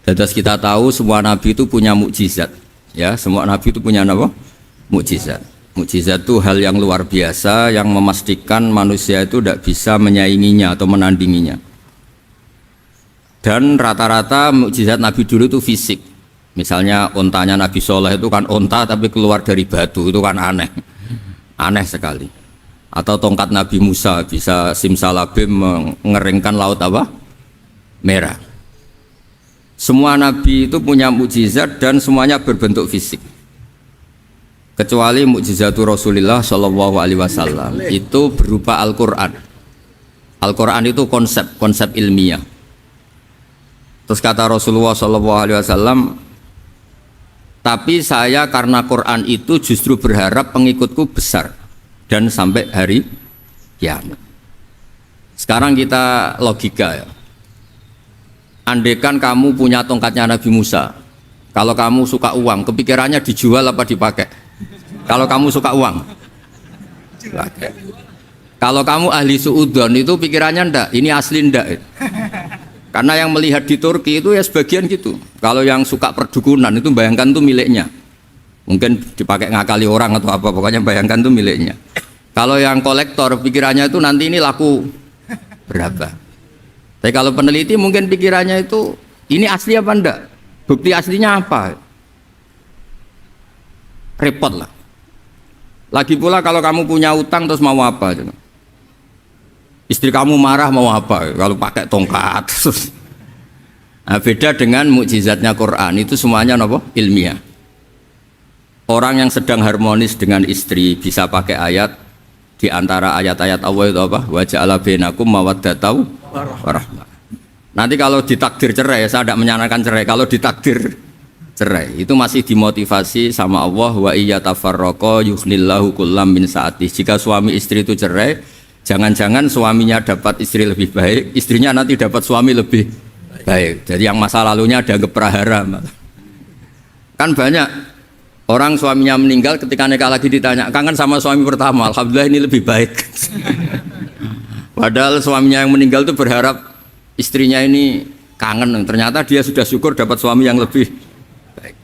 Terus kita tahu semua nabi itu punya mukjizat, ya, semua nabi itu punya apa? Mukjizat. Mukjizat itu hal yang luar biasa yang memastikan manusia itu tidak bisa menyainginya atau menandinginya. Dan rata-rata mukjizat nabi dulu itu fisik. Misalnya ontanya Nabi Soleh itu kan onta tapi keluar dari batu, itu kan aneh, aneh sekali. Atau tongkat Nabi Musa bisa simsalabim mengeringkan laut apa? Merah. Semua nabi itu punya mukjizat dan semuanya berbentuk fisik. Kecuali mukjizatul Rasulullah Shallallahu Alaihi Wasallam itu berupa Al-Quran. Al-Quran itu konsep ilmiah. Terus kata Rasulullah Shallallahu Alaihi Wasallam, tapi saya karena Quran itu justru berharap pengikutku besar dan sampai hari kiamat. Sekarang kita logika ya. Andaikan kamu punya tongkatnya Nabi Musa, kalau kamu suka uang, kepikirannya dijual apa dipakai? Kalau kamu suka uang, dipakai. Kalau kamu ahli suudon itu pikirannya ndak, ini asli ndak. Karena yang melihat di Turki itu ya sebagian gitu. Kalau yang suka perdukunan itu bayangkan itu miliknya. Mungkin dipakai ngakali orang atau apa, pokoknya bayangkan itu miliknya. Kalau yang kolektor pikirannya itu nanti ini laku berapa. Tapi kalau peneliti mungkin pikirannya itu ini asli apa enggak? Bukti aslinya apa? Repot lah. Lagi pula kalau kamu punya utang terus mau apa? Istri kamu marah mau apa? Kalau pakai tongkat. Nah, beda dengan mukjizatnya Quran itu semuanya apa? Ilmiah. Orang yang sedang harmonis dengan istri bisa pakai ayat di antara ayat-ayat Allah itu apa? Wa ja'ala bainakum mawaddatan warahmah. Nanti kalau ditakdir cerai, saya tidak menyarankan cerai. Kalau ditakdir cerai itu masih dimotivasi sama Allah, wa iyyatafarraqa yughnillahu kullam min sa'ati. Jika suami istri itu cerai, jangan-jangan suaminya dapat istri lebih baik, istrinya nanti dapat suami lebih baik. Jadi yang masa lalunya dianggap prahara. Kan banyak orang suaminya meninggal ketika nikah lagi ditanya, kangen sama suami pertama, alhamdulillah ini lebih baik. Padahal suaminya yang meninggal itu berharap istrinya ini kangen, ternyata dia sudah syukur dapat suami yang lebih baik.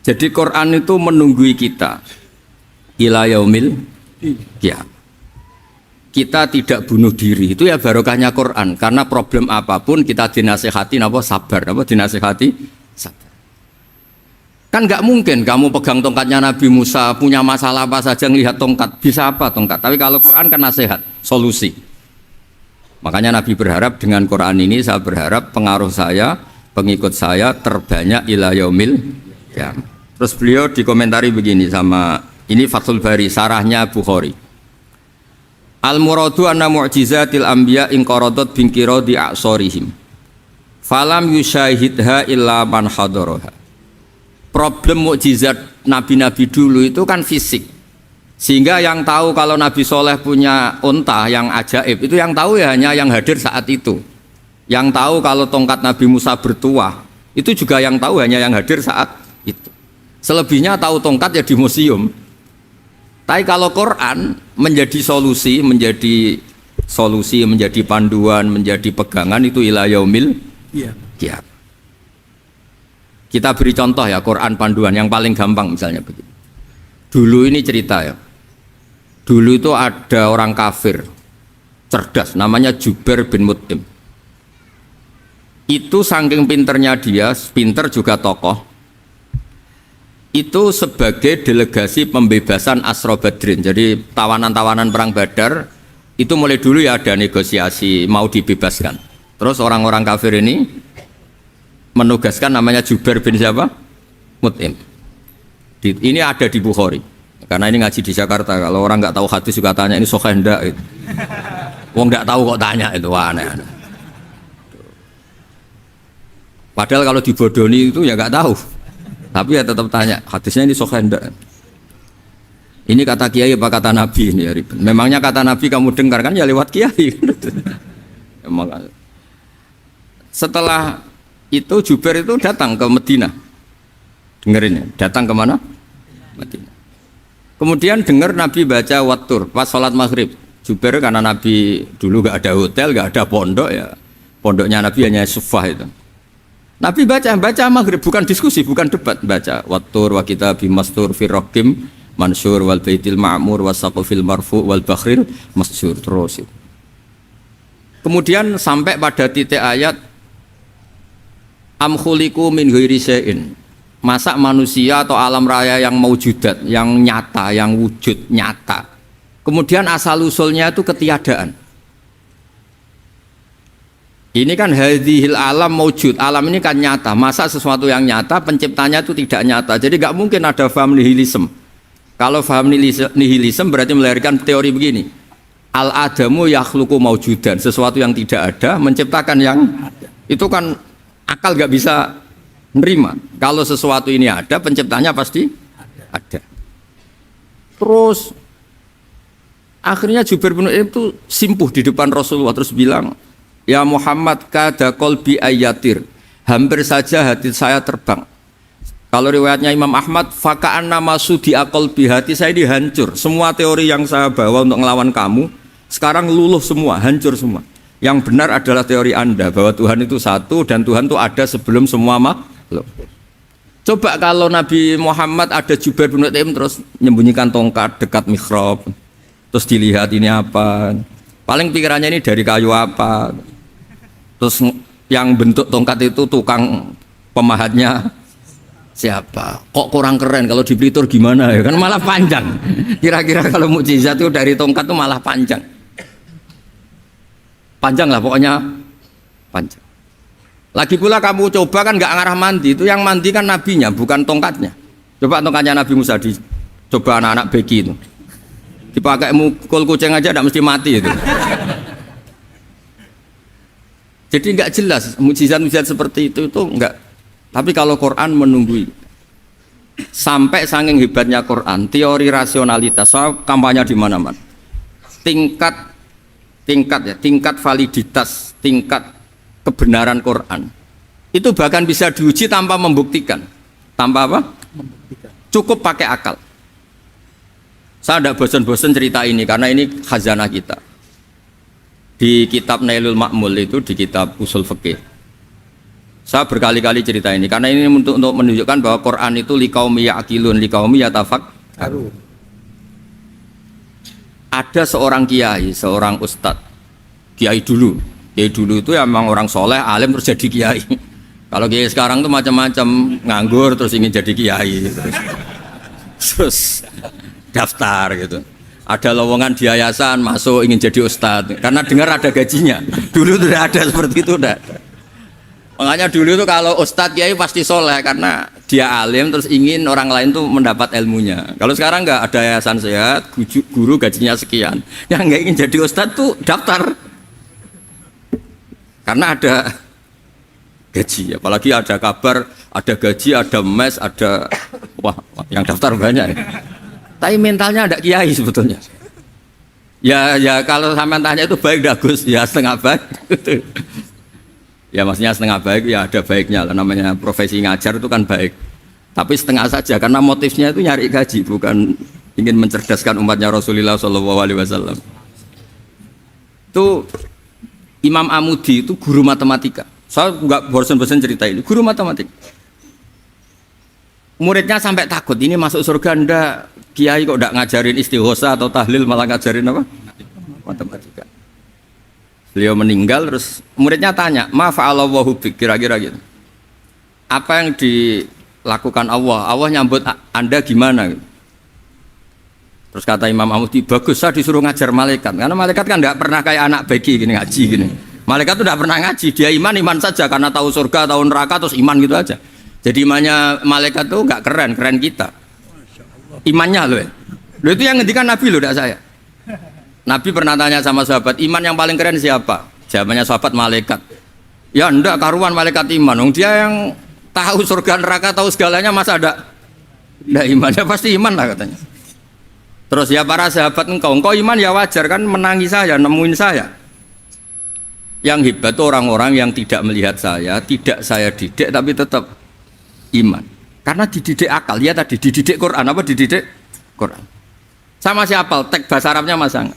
Jadi Quran itu menunggui kita ila yaumil qiyamah. Kita tidak bunuh diri, itu ya barokahnya Quran. Karena problem apapun kita dinasihati apa sabar, apa dinasihati sabar. Kan nggak mungkin kamu pegang tongkatnya Nabi Musa, punya masalah apa saja ngelihat tongkat, bisa apa tongkat. Tapi kalau Quran kan nasihat, solusi. Makanya Nabi berharap dengan Quran ini, saya berharap pengaruh saya, pengikut saya terbanyak ila yaumil qiyamah. Terus beliau dikomentari begini sama, ini Fathul Bari, sarahnya Bukhari. Al-muradu anna mu'jizatil anbiya inqaradat binqiradi a'sorihim falam yusyahidha illa man hadaraha. Problem mukjizat nabi-nabi dulu itu kan fisik, sehingga yang tahu kalau Nabi Soleh punya unta yang ajaib itu yang tahu ya hanya yang hadir saat itu. Yang tahu kalau tongkat Nabi Musa bertuah itu juga yang tahu hanya yang hadir saat itu. Selebihnya tahu tongkat ya di museum. Tapi kalau Quran menjadi solusi, menjadi panduan, menjadi pegangan itu ila yaumil qiyamah. Kita beri contoh ya, Quran panduan yang paling gampang misalnya begini. Dulu ini cerita ya. Dulu itu ada orang kafir cerdas namanya Jubair bin Mut'im. Itu saking pinternya dia, pinter juga tokoh. Itu sebagai delegasi pembebasan Asra Badrin. Jadi tawanan-tawanan perang Badar itu mulai dulu ya ada negosiasi mau dibebaskan. Terus orang-orang kafir ini menugaskan namanya Jubair bin siapa? Mut'im. Ini ada di Bukhari. Karena ini ngaji di Jakarta. Kalau orang nggak tahu hadis juga tanya ini sahih ndak gitu. Wong nggak tahu kok tanya itu aneh-aneh. Padahal kalau dibodoni itu ya nggak tahu. Tapi ya tetap tanya, hadisnya ini sahih enggak? Ini kata kiai apa kata nabi ini ya ribet. Memangnya kata nabi kamu dengar kan ya lewat kiai. Setelah itu Jubair itu datang ke Medina. Dengerin ya, datang ke mana? Medina. Kemudian dengar Nabi baca Wattur pas sholat maghrib. Jubair karena Nabi dulu gak ada hotel, gak ada pondok ya. Pondoknya Nabi hanya sufah itu. Nabi baca maghrib, bukan diskusi, bukan debat, baca wattur wa kitabim mastur fi raqim mansur wal baitil ma'mur wasaqfil marfu wal bakhril masjur terus. Kemudian sampai pada titik ayat am khuliqu min ghairi syai'in. Masa manusia atau alam raya yang maujudat, yang nyata, yang wujud nyata. Kemudian asal usulnya itu ketiadaan. Ini kan hadhil alam maujud, alam ini kan nyata. Masa sesuatu yang nyata penciptanya itu tidak nyata. Jadi nggak mungkin ada faham nihilisme. Kalau faham nihilisme berarti melahirkan teori begini. Al adamu yakhluqu maujudan, sesuatu yang tidak ada menciptakan yang ada. Itu kan akal nggak bisa menerima. Kalau sesuatu ini ada, penciptanya pasti ada. Terus akhirnya Jubair bin Mut'im itu simpuh di depan Rasulullah terus bilang, ya Muhammad kada qalbi ayatir, hampir saja hati saya terbang. Kalau riwayatnya Imam Ahmad, faka'an nama sudi qalbi, hati saya dihancur. Semua teori yang saya bawa untuk ngelawan kamu sekarang luluh semua, hancur semua. Yang benar adalah teori Anda bahwa Tuhan itu satu dan Tuhan itu ada sebelum semua makhluk. Coba kalau Nabi Muhammad ada Jubair bin Mut'im terus menyembunyikan tongkat dekat mihrab, terus dilihat ini apa, paling pikirannya ini dari kayu apa, terus yang bentuk tongkat itu tukang pemahatnya siapa, kok kurang keren, kalau di Blitur gimana ya, kan malah panjang. Kira-kira kalau mukjizat itu dari tongkat itu malah panjang lah pokoknya, panjang. Lagi pula kamu coba kan nggak ngarah mandi, itu yang mandi kan nabinya bukan tongkatnya. Coba tongkatnya Nabi Musa coba anak-anak beki itu dipakai mukul kucing aja tidak mesti mati itu. Jadi nggak jelas mukjizat-mukjizat seperti itu nggak. Tapi kalau Quran menunggui sampai saking hebatnya Quran, teori rasionalitas, soal kampanye di mana-mana, tingkat validitas, tingkat kebenaran Quran itu bahkan bisa diuji tanpa membuktikan, tanpa apa? Cukup pakai akal. Saya tidak bosan-bosan cerita ini karena ini khazanah kita. Di kitab Nailul Ma'mul itu, di kitab Usul Fiqih, saya berkali-kali cerita ini karena ini untuk menunjukkan bahwa Quran itu liqaumi ya'qilun, liqaumi yatafakkarun. Ada seorang kiai, seorang ustadz, kiai dulu itu ya memang orang soleh, alim terus jadi kiai. Kalau kiai sekarang tuh macam-macam, nganggur terus ingin jadi kiai, terus daftar gitu. Ada lowongan di yayasan masuk ingin jadi ustadz karena dengar ada gajinya. Dulu tidak ada seperti itu, tidak. Makanya dulu tuh kalau ustadz kiai pasti soleh karena dia alim terus ingin orang lain tuh mendapat ilmunya. Kalau sekarang nggak ada yayasan sehat, guru gajinya sekian, yang nggak ingin jadi ustadz tuh daftar karena ada gaji. Apalagi ada kabar, ada gaji, ada mes, ada wah yang daftar banyak. Tapi mentalnya ada kiai sebetulnya. Ya kalau sampean tanya itu baik dah Gus, ya setengah baik. Ya maksudnya setengah baik ya ada baiknya lah, namanya profesi ngajar itu kan baik. Tapi setengah saja karena motifnya itu nyari gaji, bukan ingin mencerdaskan umatnya Rasulullah SAW. Itu Imam Amudi itu guru matematika. Saya nggak bosan-bosan cerita ini, guru matematika. Muridnya sampai takut, ini masuk surga ndak, kiai kok ndak ngajarin istighosa atau tahlil malah ngajarin apa? Matematika. Beliau meninggal terus muridnya tanya, ma fa'alallahu bik, kira-kira gitu. Apa yang dilakukan Allah? Allah nyambut Anda gimana? Terus kata Imam Amudi, bagus saya disuruh ngajar malaikat. Karena malaikat kan tidak pernah kayak anak beki gini ngaji gini. Malaikat itu tidak pernah ngaji, dia iman saja karena tahu surga, tahu neraka terus iman gitu aja. Jadi imannya malaikat tuh nggak keren kita. Imannya loh. Loh itu yang ngendikan Nabi loh, tidak saya. Nabi pernah tanya sama sahabat, iman yang paling keren siapa? Jawabannya sahabat, malaikat. Ya ndak karuan malaikat iman. Dia yang tahu surga neraka, tahu segalanya, masa ada imannya? Pasti iman lah katanya. Terus ya para sahabat, engkau iman ya wajar kan, menangi saya, nemuin saya. Yang hebat itu orang-orang yang tidak melihat saya, tidak saya didik tapi tetap iman. Karena dididik akal, ya tadi dididik Quran, apa dididik Quran. Sama siapa? Teks bahasa Arabnya masang.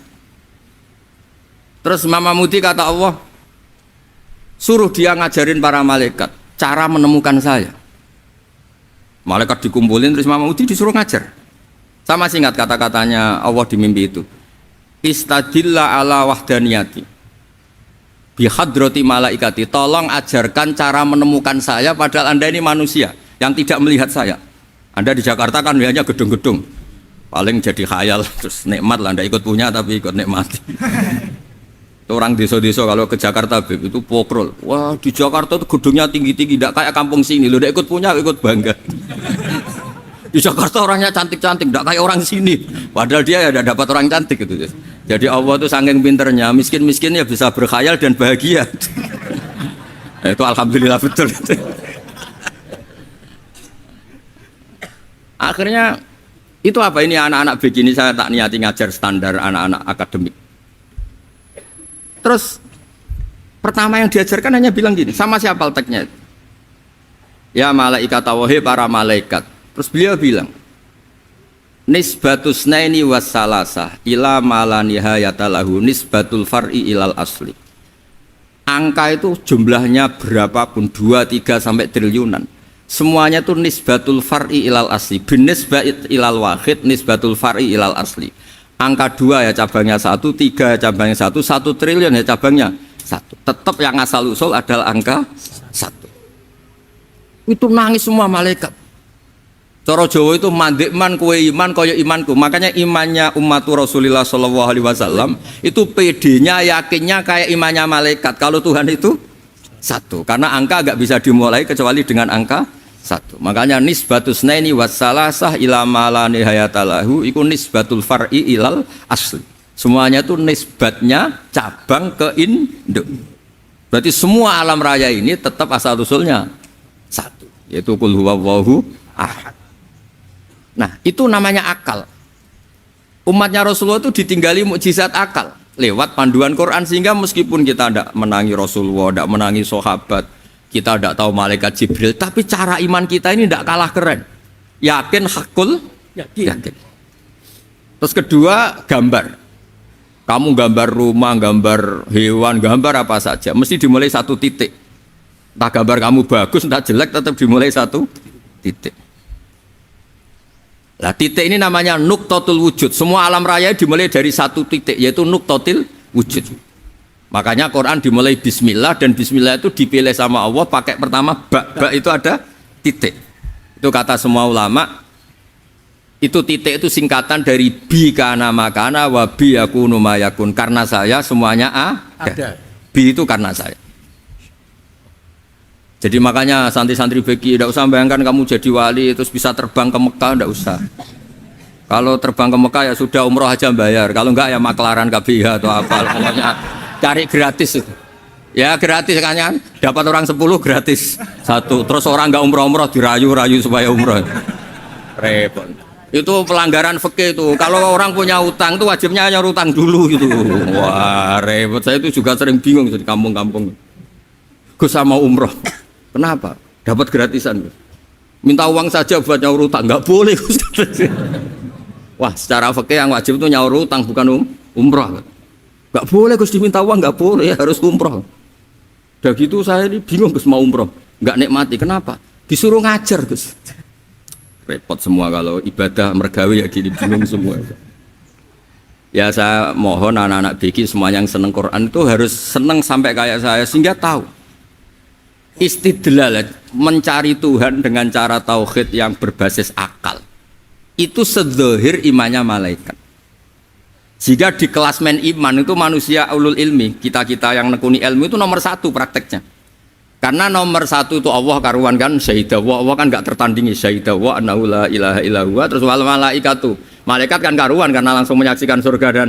Terus Imam Amudi kata Allah, suruh dia ngajarin para malaikat. cara menemukan saya. Malaikat dikumpulin terus Imam Mahmudi disuruh ngajar. Sama singkat kata-katanya Allah di mimpi itu. Istadilla ala wahdaniyati bihadrati malaikati, tolong ajarkan cara menemukan saya padahal Anda ini manusia yang tidak melihat saya. Anda di Jakarta kan lihatnya gedung-gedung, paling jadi khayal terus nikmat lah, Anda ikut punya tapi ikut nikmati. Orang desa-desa kalau ke Jakarta itu pokrol, wah di Jakarta itu gedungnya tinggi-tinggi, tidak kayak kampung sini, lo udah ikut punya ikut bangga. Di Jakarta orangnya cantik-cantik, tidak kayak orang sini. Padahal dia ya tidak dapat orang cantik gitu. Jadi Allah itu saking pinternya, miskin-miskin ya bisa berkhayal dan bahagia. Itu alhamdulillah betul. Akhirnya itu apa ini anak-anak begini saya tak niati ngajar standar anak-anak akademik. Terus pertama yang diajarkan hanya bilang gini, sama siapa teknya? Ya malaikat wahai para malaikat. Terus beliau bilang, nisbatus naini wassalasah ila mala nihayata lahu nisbatul far'i ilal asli. Angka itu jumlahnya berapapun 2, 3 sampai triliunan. Semuanya itu nisbatul far'i ilal asli. Binisbat ilal wahid nisbatul far'i ilal asli. Angka 2 ya cabangnya 1, 3 ya cabangnya 1, 1 triliun ya cabangnya 1. Tetap yang asal usul adalah angka 1. Itu nangis semua malaikat. Cara Jawa itu mandekman kue iman kaya imanku. Makanya imannya umat Rasulullah Shallallahu Alaihi Wasallam itu PD-nya yakinnya kayak imannya malaikat. Kalau Tuhan itu 1, karena angka agak bisa dimulai kecuali dengan angka 1. Makanya nisbatus naini wassalasah ila mala nihayatalahu iku nisbatul far'i ilal asli. Semuanya itu nisbatnya cabang ke induk. Berarti semua alam raya ini tetap asal usulnya 1, yaitu qul huwallahu ahad. Nah, itu namanya akal. Umatnya Rasulullah itu ditinggali mukjizat akal lewat panduan Quran, sehingga meskipun kita tidak menangi Rasulullah, tidak menangi sahabat, kita tidak tahu malaikat Jibril, tapi cara iman kita ini tidak kalah keren. Yakin hakul yakin. Terus kedua, gambar. Kamu gambar rumah, gambar hewan, gambar apa saja, mesti dimulai 1 titik. Entah gambar kamu bagus, entah jelek, tetap dimulai 1 titik. Nah, titik ini namanya nuqtatul wujud. Semua alam raya dimulai dari 1 titik, yaitu nuqtatil wujud. Makanya Quran dimulai bismillah, dan bismillah itu dipilih sama Allah pakai pertama ba itu ada titik. Itu kata semua ulama. Itu titik itu singkatan dari bi kana makana wa bi yakunu mayakun. Karena saya semuanya ada. Bi itu karena saya. Jadi makanya santri-santri bagi tidak usah bayangkan kamu jadi wali terus bisa terbang ke Mekah, tidak usah. Kalau terbang ke Mekah ya sudah umroh aja bayar. Kalau enggak ya maklaran KBH atau apa. Pokoknya cari gratis itu. Ya gratis kan, dapat orang 10 gratis 1. Terus orang enggak umroh-umroh dirayu-rayu supaya umroh. Repot. Itu pelanggaran fikih itu. Kalau orang punya utang itu wajibnya hanya utang dulu gitu. Wah repot. Saya itu juga sering bingung di kampung-kampung. Gus sama umroh. Kenapa? Dapat gratisan. Minta uang saja buat nyaur utang, nggak boleh. Wah, secara fikih yang wajib itu nyaur utang bukan umroh. Nggak boleh Gus diminta uang, nggak boleh, harus umroh. Udah gitu saya ini bingung Gus mau umroh, nggak nikmati. Kenapa? Disuruh ngajar Gus. Repot semua kalau ibadah mergawe ya gini bingung semua. Ya saya mohon anak-anak BK semua yang seneng Quran itu harus seneng sampai kayak saya sehingga tahu. Istidlal mencari Tuhan dengan cara tauhid yang berbasis akal itu sedzahir imannya malaikat. Jika di klasmen iman itu manusia ulul ilmi, kita yang nekuni ilmu itu nomor 1 prakteknya. Karena nomor 1 itu Allah karuan kan syahidah wa, Allah kan gak tertandingi syahidah wa annahu la ilaha illallah. Terus wal malaikatu, malaikat kan karuan karena langsung menyaksikan surga. Dan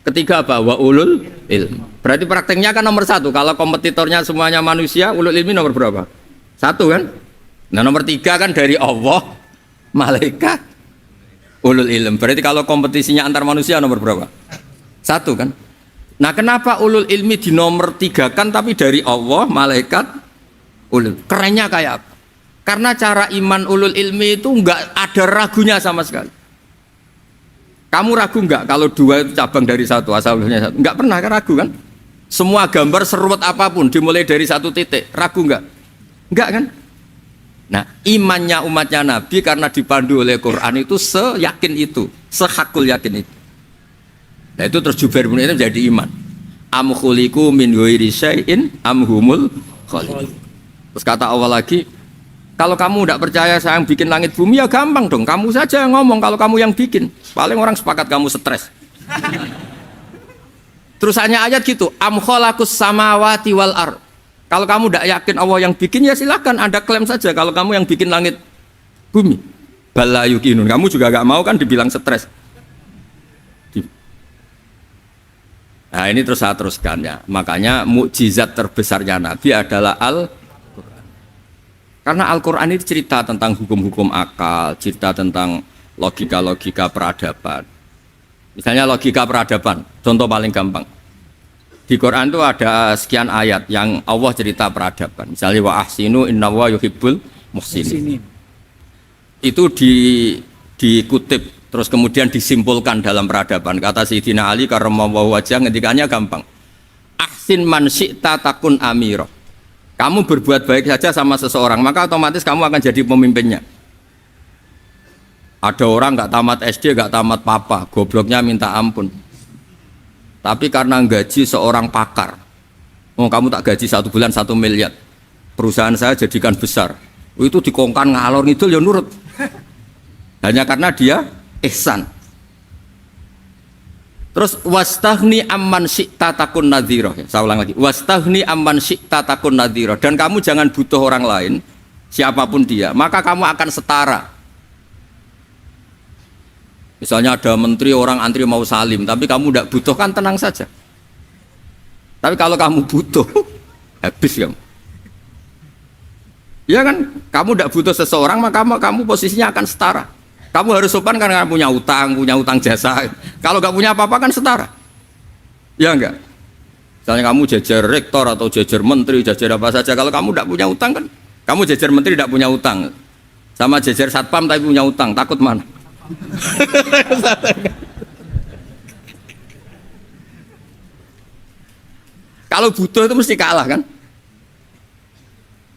ketiga apa? Wa ulul ilmi. Berarti prakteknya kan nomor 1. Kalau kompetitornya semuanya manusia, ulul ilmi nomor berapa? 1 kan? Nah nomor 3 kan dari Allah, malaikat, ulul ilm. Berarti kalau kompetisinya antar manusia nomor berapa? 1 kan? Nah kenapa ulul ilmi di nomor 3 kan tapi dari Allah, malaikat, ulul? Kerennya kayak apa? Karena cara iman ulul ilmi itu enggak ada ragunya sama sekali. Kamu ragu enggak kalau 2 itu cabang dari 1, asalnya 1? Enggak pernah kan ragu kan? Semua gambar seruat apapun dimulai dari 1 titik, ragu enggak? Enggak kan? Nah, imannya umatnya Nabi karena dipandu oleh Quran itu seyakin itu, sehakul yakin itu. Nah itu terus Jubair bin Mut'im jadi iman. Am khuliqu min ghairi syai'in am humul khaliqun. Terus kata Allah lagi, kalau kamu tidak percaya saya yang bikin langit bumi ya gampang dong, kamu saja yang ngomong kalau kamu yang bikin. Paling orang sepakat kamu stres. Terus hanya ayat gitu, am khalaqus samawati wal ard. Kalau kamu tidak yakin Allah yang bikin ya silakan Anda klaim saja kalau kamu yang bikin langit bumi. Bala yuqinun. Kamu juga gak mau kan dibilang stres. Nah ini terus saya teruskan ya. Makanya mukjizat terbesarnya Nabi adalah Al-Quran. Karena Al-Quran itu cerita tentang hukum-hukum akal, cerita tentang logika-logika peradaban. Misalnya logika peradaban, contoh paling gampang. Di Quran itu ada sekian ayat yang Allah cerita peradaban. Misalnya wa ahsinu innallaha yuhibbul muhsinin. Itu dikutip terus kemudian disimpulkan dalam peradaban. Kata Sayyidina Ali karramallahu wajhah ngendikannya gampang. Ahsin man syi'ta takun amira. Kamu berbuat baik saja sama seseorang, maka otomatis kamu akan jadi pemimpinnya. Ada orang nggak tamat SD, nggak tamat papa, gobloknya minta ampun. Tapi karena gaji seorang pakar, oh kamu tak gaji 1 bulan 1 miliar, perusahaan saya jadikan besar, itu dikongkan ngalor ngidul ya nurut, hanya karena dia ihsan. Terus wastaghni amman syi'ta takun nadhira. Saya ulang lagi, wastaghni amman syi'ta takun nadhira. Dan kamu jangan butuh orang lain, siapapun dia, maka kamu akan setara. Misalnya ada menteri orang antri mau salim, tapi kamu tidak butuhkan, tenang saja. Tapi kalau kamu butuh, habis kamu. Ya kan, kamu tidak butuh seseorang, maka kamu posisinya akan setara. Kamu harus sopan karena punya utang jasa. Kalau nggak punya apa-apa kan setara. Ya enggak. Misalnya kamu jajar rektor atau jajar menteri, jajar apa saja. Kalau kamu tidak punya utang kan, kamu jajar menteri tidak punya utang. Sama jajar satpam tapi punya utang, takut mana? Kalau butuh itu mesti kalah kan?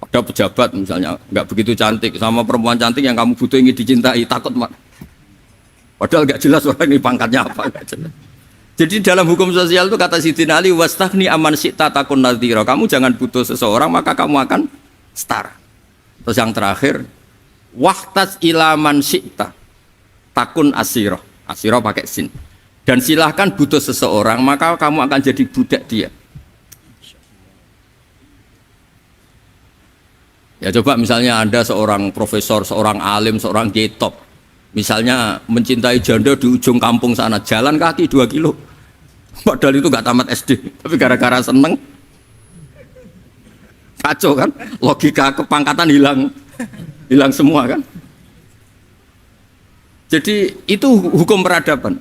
Ada pejabat misalnya nggak begitu cantik sama perempuan cantik yang kamu butuh ingin dicintai, takut mak. Padahal nggak jelas orang ini pangkatnya apa, nggak jelas. Jadi dalam hukum sosial itu kata Sayyidina Ali, wastaghni amman syi'ta takun nadhira. Kamu jangan butuh seseorang maka kamu akan setara. Terus yang terakhir, wahtaj ila man syi'ta takun asiro, asiro pakai sin. Dan silahkan butuh seseorang, maka kamu akan jadi budak dia. Ya coba misalnya Anda seorang profesor, seorang alim, seorang getop, misalnya mencintai janda di ujung kampung sana, jalan kaki 2 kilo. Padahal itu gak tamat SD, tapi gara-gara seneng, kacau kan? Logika kepangkatan hilang semua kan? Jadi itu hukum peradaban.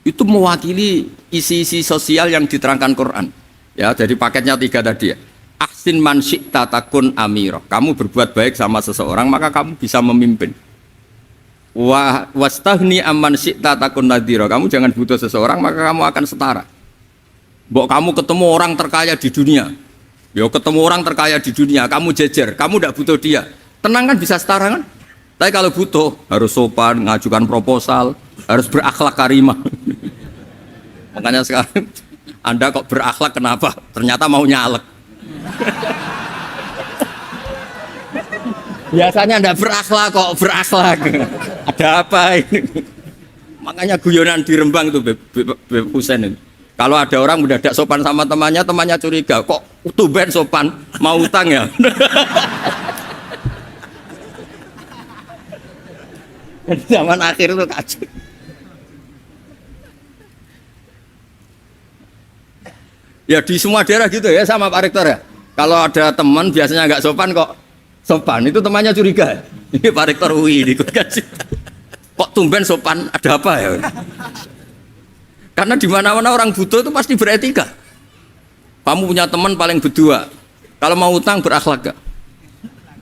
Itu mewakili isi-isi sosial yang diterangkan Quran. Ya, jadi paketnya 3 tadi ya. Ahsin man syi'ta takun amira. Kamu berbuat baik sama seseorang maka kamu bisa memimpin. Wastaghni amman syi'ta takun nadhira. Kamu jangan butuh seseorang maka kamu akan setara. Mbok kamu ketemu orang terkaya di dunia. Ya ketemu orang terkaya di dunia, kamu jejer, kamu tidak butuh dia. Tenang kan bisa setara kan? Tapi kalau butuh, harus sopan, ngajukan proposal, harus berakhlak karimah. Makanya sekarang, Anda kok berakhlak kenapa? Ternyata mau nyalek. Biasanya Anda berakhlak kok berakhlak. Ada apa ini? Makanya guyonan di Rembang itu, Beb Husein itu. Kalau ada orang mendadak sopan sama temannya, temannya curiga, kok tumben sopan, mau utang ya? Zaman akhir itu kacau. Ya di semua daerah gitu ya sama Pak Rektor ya. Kalau ada teman biasanya nggak sopan kok sopan, itu temannya curiga. Ini Pak Rektor UI ikut kaji. Kok tumben sopan, ada apa ya? Karena di mana-mana orang butuh itu pasti beretika. Kamu punya teman paling berdua, kalau mau utang berakhlak gak?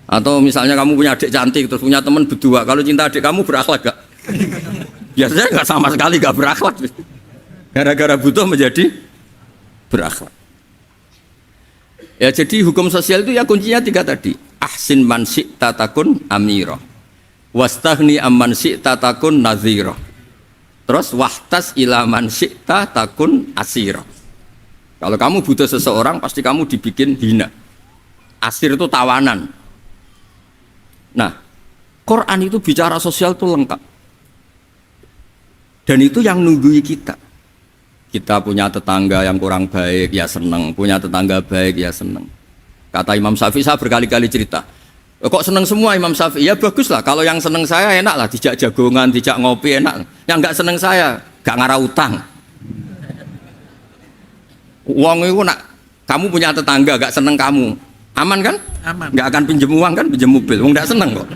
Atau misalnya kamu punya adik cantik terus punya teman berdua, kalau cinta adik kamu berakhlak gak? Biasanya nggak sama sekali gak berakhlak. Gara-gara butuh menjadi berakhlak. Ya jadi hukum sosial itu ya kuncinya 3 tadi. Ahsin man syi'ta takun amira. Wastaghni amman syi'ta takun nazira. Terus wahtas ila man syi'ta takun asira. Kalau kamu butuh seseorang pasti kamu dibikin hina. Asir itu tawanan. Nah, Quran itu bicara sosial itu lengkap. Dan itu yang nunggui kita. Kita punya tetangga yang kurang baik, ya seneng. Punya tetangga baik, ya seneng. Kata Imam Syafi'i, saya berkali-kali cerita. Kok seneng semua Imam Syafi'i? Ya bagus lah. Kalau yang seneng saya enak lah. Dijak jagongan, dijak ngopi enak. Yang nggak seneng saya, gak ngarah utang. Uang itu nak, kamu punya tetangga gak seneng kamu. Aman kan? Aman. Gak akan pinjem uang kan, pinjem mobil. Uang gak seneng kok.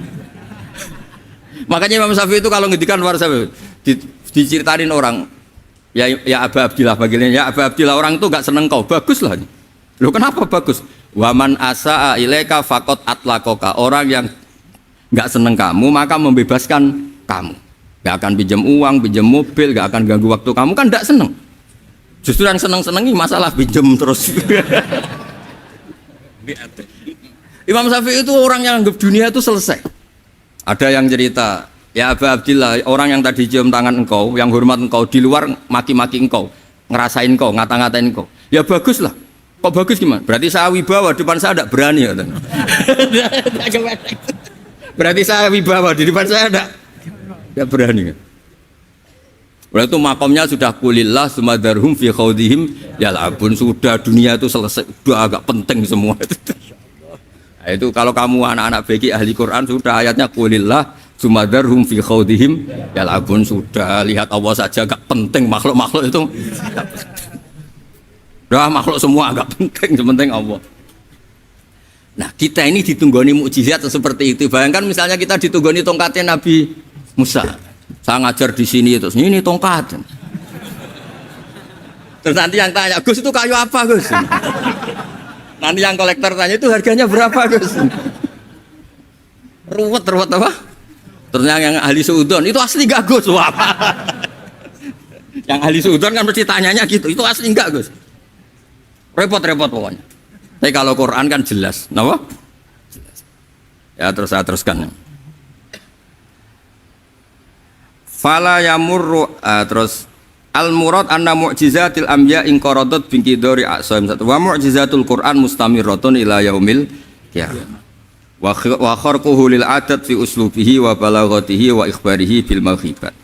Makanya Imam Syafi'i itu kalau ngedikan luar Syafi'i, diceritain orang, ya Aba Abdillah bagiannya, ya Aba Abdillah orang itu gak seneng kau, bagus lah. Loh kenapa bagus? Waman asa'a ilaika faqad atlaqaka. Orang yang gak seneng kamu maka membebaskan kamu. Gak akan pinjam uang, pinjam mobil, gak akan ganggu waktu kamu, kan gak seneng. Justru yang seneng-senengi masalah pinjam terus. Imam Syafi'i itu orang yang anggap dunia itu selesai. Ada yang cerita, ya Aba Abdillah, orang yang tadi cium tangan engkau, yang hormat engkau, di luar maki-maki engkau, ngerasain engkau, ngata-ngatain engkau. Ya bagus lah. Kok bagus gimana? Berarti saya wibawa, depan saya tidak berani. Berarti saya wibawa, di depan saya tidak berani. Berarti itu makomnya sudah kulillah sumadarhum fi khawdihim yal'abun. Sudah dunia itu selesai, sudah agak penting semua. Nah, itu kalau kamu anak-anak bagi ahli Quran sudah ayatnya kulillah sumadarhum fi khawdihim yal'abun. Sudah lihat Allah saja agak penting, makhluk-makhluk itu udah makhluk semua agak penting, sepenting Allah. Nah kita ini ditunggoni mukjizat seperti itu. Bayangkan misalnya kita ditunggoni tongkatnya Nabi Musa. Saya ngajar di sini terus ini tongkat. Terus nanti yang tanya, Gus itu kayu apa Gus? Nanti yang kolektor tanya itu harganya berapa Gus? Ruwet apa? Terus yang ahli suudon itu asli gak Gus? Wah. Yang ahli suudon kan mesti tanyanya gitu, itu asli enggak Gus? Repot-repot pokoknya. Tapi kalau Quran kan jelas, kenapa? Jelas. Ya terus saya teruskan. Fala yamurru terus al murad anna mu'jizatil anbiya in qaradat bin qidari aqsam wa mu'jizatul Quran mustamirratun ila yaumil qiyamah. Wa kharquhu lil adat fi uslubihi wa balaghatihi wa ikhbarihi bil mawhibat.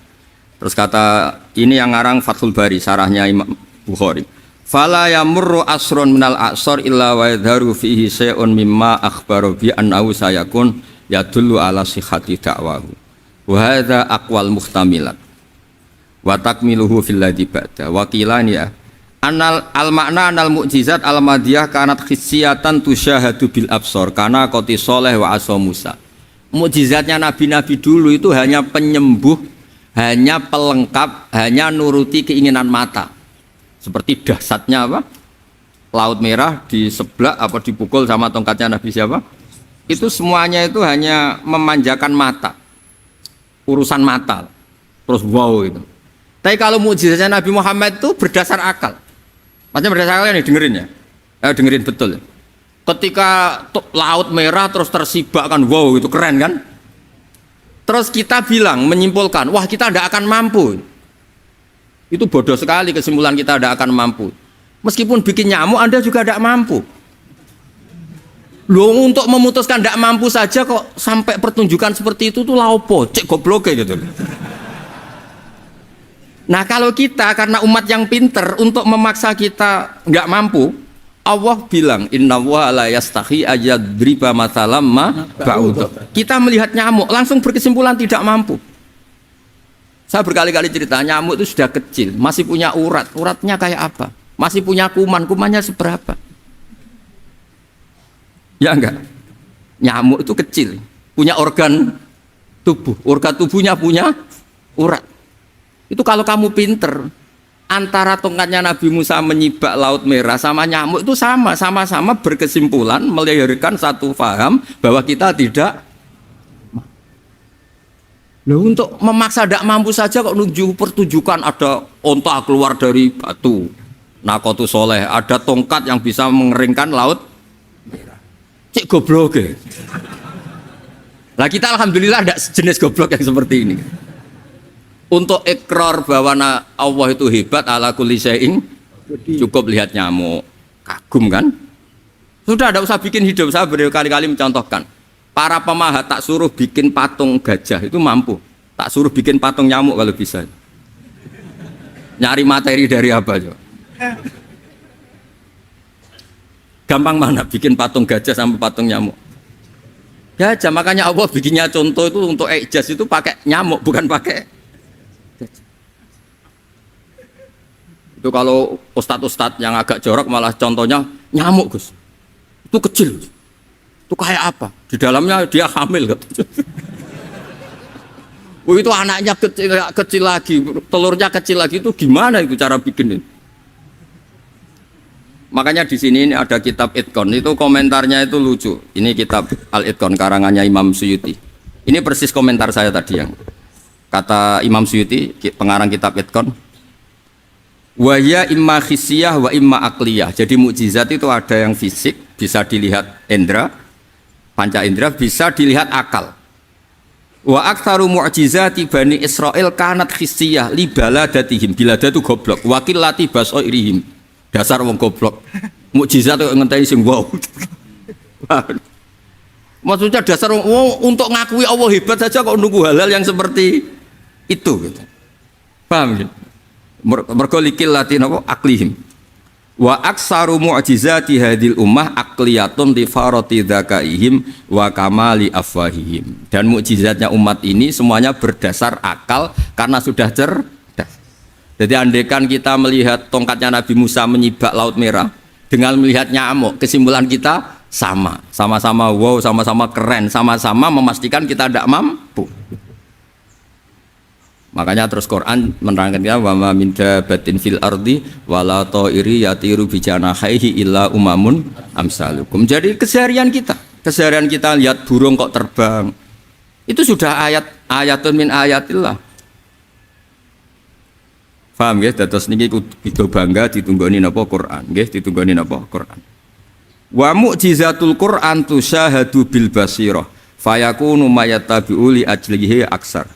Terus kata ini yang ngarang Fathul Bari sarahnya Imam Bukhari. Fala yamurru asrun minal aqsar illa wa yadharu fihi syai'un mimma akhbaru bi annahu sayakun yadullu ala sihhati da'wahu. Wa hadza aqwal muhtamilat wa takmiluhu fil ladzi ba'da wa qilani ya anal al makna anal mukjizat al madiyah kanat khissiyatan tusyahadu bil absar kana qati sholeh wa asa Musa. Mukjizatnya nabi-nabi dulu itu hanya penyembuh, hanya pelengkap, hanya nuruti keinginan mata. Seperti dahsyatnya apa? Laut Merah di sebelah apa dipukul sama tongkatnya Nabi siapa? Itu semuanya itu hanya memanjakan mata. Urusan mata. Terus wow itu. Tapi kalau mukjizatnya Nabi Muhammad itu berdasar akal. Maksudnya berdasar akal nih dengerin ya. Dengerin betul ya. Ketika Laut Merah terus tersibak kan wow itu keren kan? Terus kita bilang menyimpulkan, wah kita tidak akan mampu. Itu bodoh sekali kesimpulan kita tidak akan mampu. Meskipun bikin nyamuk Anda juga tidak mampu. Loh untuk memutuskan tidak mampu saja kok sampai pertunjukan seperti itu tuh laupo, cek goblok gitu. Nah kalau kita karena umat yang pinter untuk memaksa kita nggak mampu, Allah bilang Inna wa la yastahi ayadriba mathalam ma ba'ud. Kita melihat nyamuk langsung berkesimpulan tidak mampu. Saya berkali-kali cerita nyamuk itu sudah kecil, masih punya urat, uratnya kayak apa? Masih punya kuman, kumannya seberapa? Ya enggak? Nyamuk itu kecil, punya organ tubuh, organ tubuhnya punya urat. Itu kalau kamu pinter, antara tongkatnya Nabi Musa menyibak Laut Merah sama nyamuk itu sama-sama berkesimpulan melahirkan satu paham bahwa kita tidak. Loh untuk memaksa tidak mampu saja kok nunjuk pertunjukan ada onta keluar dari batu, nakotu soleh, ada tongkat yang bisa mengeringkan Laut cek goblok ya. Lah kita alhamdulillah tidak sejenis goblok yang seperti ini. Untuk ikrar bahwa Allah itu hebat ala kulli syai'in, cukup lihat nyamuk, kagum kan? Sudah tidak usah bikin hidup. Saya berkali-kali mencontohkan. Para pemahat tak suruh bikin patung gajah itu mampu. Tak suruh bikin patung nyamuk kalau bisa. Nyari materi dari apa coba? Gampang mana bikin patung gajah sama patung nyamuk? Gajah, makanya Allah bikinnya contoh itu untuk ijaz itu pakai nyamuk bukan pakai gajah. Itu kalau ustadz-ustadz yang agak jorok malah contohnya nyamuk Gus. Itu kecil. Itu kayak apa? Di dalamnya dia hamil gitu. Itu anaknya kecil lagi, telurnya kecil lagi, itu gimana itu cara bikin ini? Makanya di sini ada kitab Itqon, itu komentarnya itu lucu. Ini kitab Al-Itqon karangannya Imam Suyuti. Ini persis komentar saya tadi yang kata Imam Suyuti, pengarang kitab Itqon. Wa ya imma khissiyah wa imma akliyah. Jadi mukjizat itu ada yang fisik, bisa dilihat indra, panca indra, bisa dilihat akal. Wa aktsaru mu'jizati Bani Israil kanat khissiyah li baladatihim. Bilada itu goblok, wakil lati basoirihim. Dasar wong goblok. Mukjizat kok ngenteni sing wow. Maksudnya dasar wong untuk ngakui Allah hebat saja kok nunggu hal-hal yang seperti itu gitu. Paham ya? Mergo likil lati napa aklihim. Wa aksaru mu'jizati hadil ummah akliyatun li farati dzakaihim wa kamali afwahihim. Dan mukjizatnya umat ini semuanya berdasar akal karena sudah cerdas. Jadi andaikan kita melihat tongkatnya Nabi Musa menyibak Laut Merah dengan melihat nyamuk, kesimpulan kita sama. Sama-sama wow, sama-sama keren, sama-sama memastikan kita tidak mampu. Makanya terus Quran menerangkan ya wa ma min dabatin fil ardi wala ta'iri yatiru bi janahihi illa umamun amsalukum. Jadi keseharian kita lihat burung kok terbang. Itu sudah ayatun min ayatillah. Paham nggih? Dados niki kudu bangga ditunggoni napa Quran, nggih ditunggoni napa Quran. Wa mu'jizatul Quran tusyahadu bil basirah fayakunu mayatabi'u li ajlihi aksar.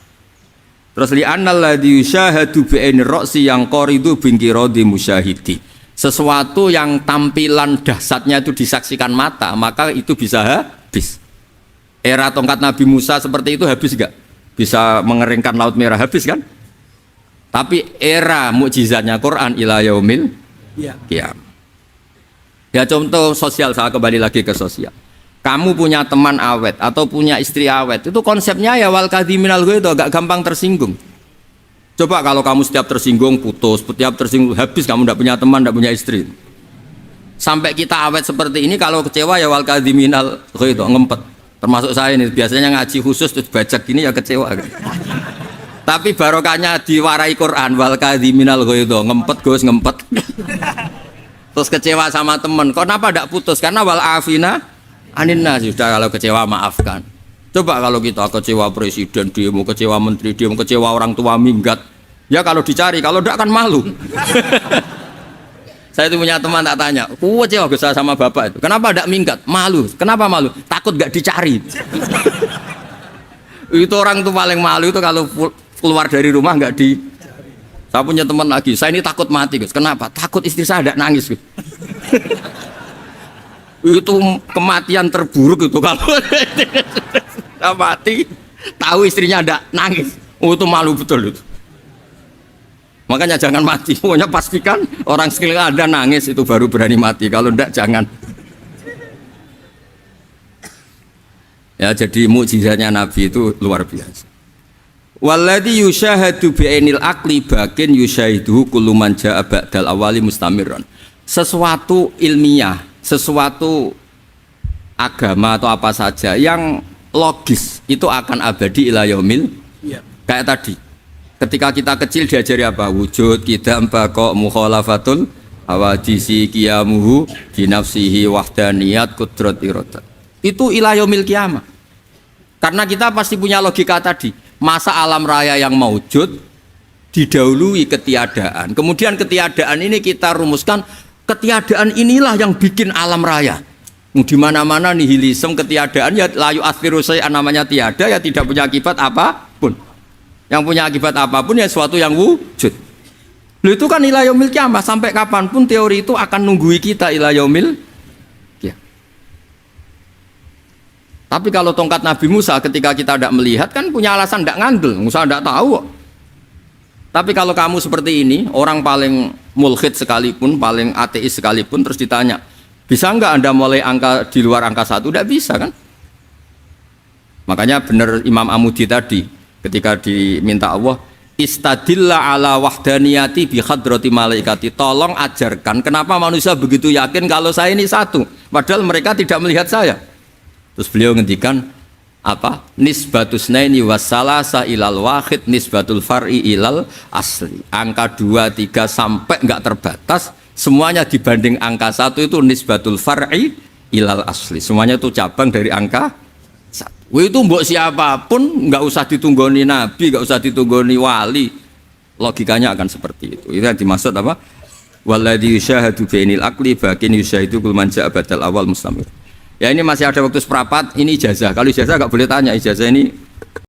Terus li annal ladzi yusyahadu bi ainir ra'si yang qaridu bingkiradi musyahidi. Sesuatu yang tampilan dahsyatnya itu disaksikan mata, maka itu bisa habis. Era tongkat Nabi Musa seperti itu habis enggak? Bisa mengeringkan Laut Merah, habis kan? Tapi era mukjizatnya Quran ila yaumil qiyamah. Ya contoh sosial, saya kembali lagi ke sosial. Kamu punya teman awet atau punya istri awet, itu konsepnya ya wal kadhiminal ghaidh, agak gampang tersinggung. Coba kalau kamu setiap tersinggung putus, setiap tersinggung habis, kamu tidak punya teman, tidak punya istri. Sampai kita awet seperti ini, kalau kecewa ya wal kadhiminal ghaidh, ngempet. Termasuk saya ini biasanya ngaji khusus terus bajak gini ya kecewa. Tapi barokahnya diwarai Quran wal kadhiminal ghaidh, ngempet Gus, ngempet. Terus kecewa sama teman, kenapa tidak putus? Karena wal afina aninna, sudah kalau kecewa maafkan. Coba kalau kita kecewa presiden demo, kecewa menteri demo, kecewa orang tua minggat, ya kalau dicari, kalau tidak kan malu. Saya itu punya teman tak tanya, kecewa Gus sama bapak itu, kenapa tidak minggat? Malu. Kenapa malu? Takut gak dicari. Itu orang tuh paling malu itu kalau keluar dari rumah nggak di. Saya punya teman lagi, saya ini takut mati Gus. Kenapa? Takut istri saya tidak nangis Gus. Itu kematian terburuk itu kalau saya mati, tahu istrinya tidak nangis. Oh, itu malu betul itu. Makanya jangan mati. Pokoknya pastikan orang sekeliling ada nangis itu baru berani mati. Kalau tidak jangan. Ya jadi mukjizatnya Nabi itu luar biasa. Walladzi yusyahadu bi'ainil aqli bakin yusyahiduhu kullu man jaa ba'dal awali mustamirran. Sesuatu ilmiah, sesuatu agama atau apa saja yang logis itu akan abadi ila yaumil. Kayak tadi. Ketika kita kecil diajari apa? Wujud, qidam, baqa, mukhalafatul hawadisi, qiyamuhu binafsihi wahdaniyat qudrat iradat. Itu ila yaumil qiyamah. Karena kita pasti punya logika tadi. Masa alam raya yang maujud didahului ketiadaan. Kemudian ketiadaan ini kita rumuskan, ketiadaan inilah yang bikin alam raya. Di mana-mana nihilisme, ketiadaan ya layu asfiru syai'an, namanya tiada ya tidak punya akibat apapun. Yang punya akibat apapun ya sesuatu yang wujud. Loh itu kan ila yaumil kiamah, sampai kapanpun teori itu akan nunggui kita ila yaumil kiamah. Tapi kalau tongkat Nabi Musa ketika kita tidak melihat kan punya alasan tidak ngandel, Musa tidak tahu. Tapi kalau kamu seperti ini, orang paling mulhid sekalipun, paling ateis sekalipun, terus ditanya, bisa enggak Anda mulai angka di luar angka 1? Tidak bisa kan? Makanya benar Imam Amudi tadi ketika diminta Allah, istadilla ala wahdaniyati bi hadrati malaikati, tolong ajarkan kenapa manusia begitu yakin kalau saya ini satu, padahal mereka tidak melihat saya. Terus beliau ngendikan apa? Nisbatus naini wassalasa ilal wahid nisbatul far'i ilal asli. Angka 2, 3 sampai enggak terbatas, semuanya dibanding angka 1 itu nisbatul far'i ilal asli. Semuanya itu cabang dari angka 1. Itu mbok siapapun enggak usah ditunggoni nabi, enggak usah ditunggoni wali. Logikanya akan seperti itu. Itu yang dimaksud apa? Walladzi yusyahadu bainil aqli bakin yusyahidu kul man ja'a badal awal mustamir. Ya ini masih ada waktu seperempat, ini ijazah. Kalau ijazah enggak boleh tanya, ijazah ini